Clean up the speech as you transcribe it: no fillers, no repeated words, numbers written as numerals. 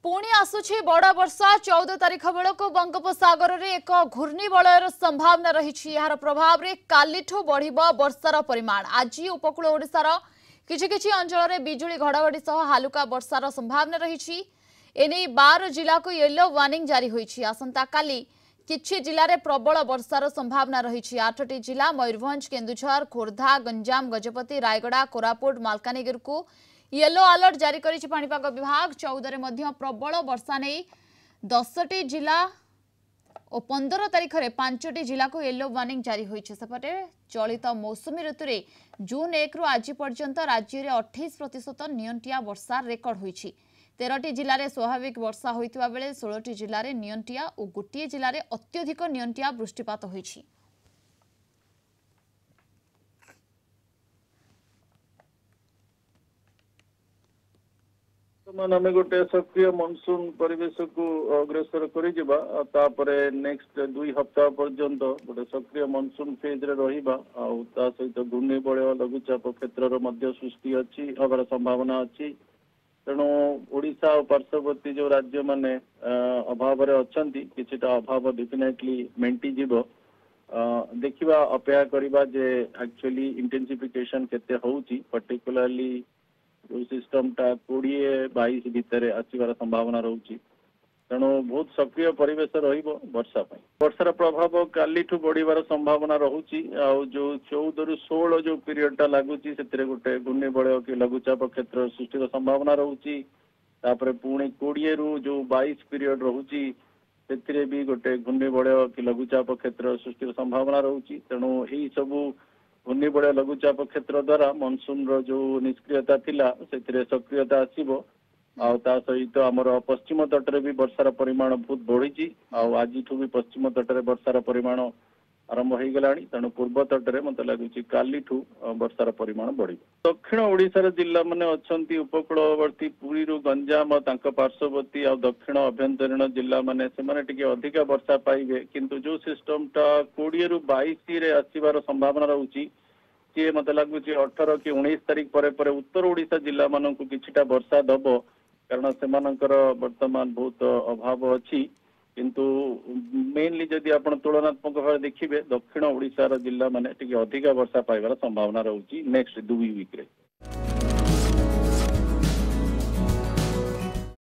पुणी आसुछि बड़ वर्षा 14 तारिख बेलू बंगोपसागर में एक घूर्णिबलयर संभावना रही। यार प्रभाव में कालीठू बढ़ वर्षार परिमाण। आज उपकूल ओडिशार किछि अंचल में बिजुली घड़घड़ी सह हालुका वर्षार संभावना रही। एने 12 जिला को येलो वार्निंग जारी होईछि। आसंता काली किछि जिले में प्रबल वर्षार संभावना रही। 8टी जिला मयूरभंज, केन्दुझर, खोर्धा, गंजाम, गजपति, रायगड़ा, कोरापुट, मालकानगिरी को येलो अलर्ट जारी करिछि पाणीपाग विभाग। 14 में प्रबल वर्षा नहीं 10टी जिला और 15 तारिख में 5टी जिला को येलो वार्निंग जारी होईछि। सेपटे चलित मौसुमी ऋतु में जून 1 रु आज पर्यंत राज्य में 28% नियंटिया वर्षा रेकर्ड होईछि। 13टी जिले में स्वाभाविक वर्षा होइतिबा बेले 16टी जिले में नियंटिया और गोटे जिले में अत्यधिक नियंटिया वृष्टिपात होईछि। आम गोटे सक्रिय मनसून परिवेश को अग्रसर कर नेक्स्ट 2 हप्ताह पर्यंत गोटे सक्रिय मनसून फेज रे रहिबा सहित घूर्णिबलय लघुचाप क्षेत्र सृष्टि अच्छी हबार संभावना अच्छी। तेणु ओडिशा और पार्श्ववर्ती जो राज्य माने अभाव अच्छा किछिटा अभाव डेफिनेटली मेंटी जीव। देखिबा अपेक्षा करिबा जे एक्चुअली इंटेंसिफिकेशन केते होउची, पर्टिकुलरली जो सिस्टम टा 20-22 भितर आसबार संभावना रोची। तेणु बहुत सक्रिय परिवेश रहिबो वर्षा पई। वर्षार प्रभाव कालीठू बढ़िबार संभावना रोची। जो 14 रु 16 जो पीरियड टा लागुची सेतिरे गोटे घूर्णिबलय कि लघुचाप क्षेत्र सृष्टिर संभावना रोची। तापरे पुणी 20 रु जो 22 पीरियड रोची सेतिरे भी गोटे घूर्णिबलय कि लघुचाप क्षेत्र सृष्टिर संभावना रोची। तेणु एही सबु घूर्णिबलय लघुचाप क्षेत्र द्वारा मनसून रो जो निष्क्रियता थिला सेतिरे सक्रियता आसीबो। सहित आमर पश्चिम तट भी वर्षार परिमाण बहुत बढ़ी। आज भी पश्चिम तट में वर्षार परिमाण आरंभ हो गला। तेणु पूर्व तट में मत लगुच कालीठू वर्षार परिमाण बढ़। दक्षिण ओडिशार जिला माने अच्छी उपकूलवर्ती पुरी रु गंजाम पार्श्ववर्ती आ दक्षिण अभ्यंतरीण जिला माने से अधिक वर्षा पाइबे। किंतु जो सिस्टम टा 20 रु 22 रे आसबार संभावना रोची सी मत लगुच 18 कि 19 तारिख पर उत्तर ओडिशा जिला मानक किछिटा वर्षा दब। कारण से वर्तमान बहुत अभाव अच्छी। किंतु मेनली जदि आपण तुलनात्मक भाव देखिए दक्षिण ओडिशार जिला माने अधिक वर्षा पाइबार संभावना रोची नेक्स्ट 2 वीक रे।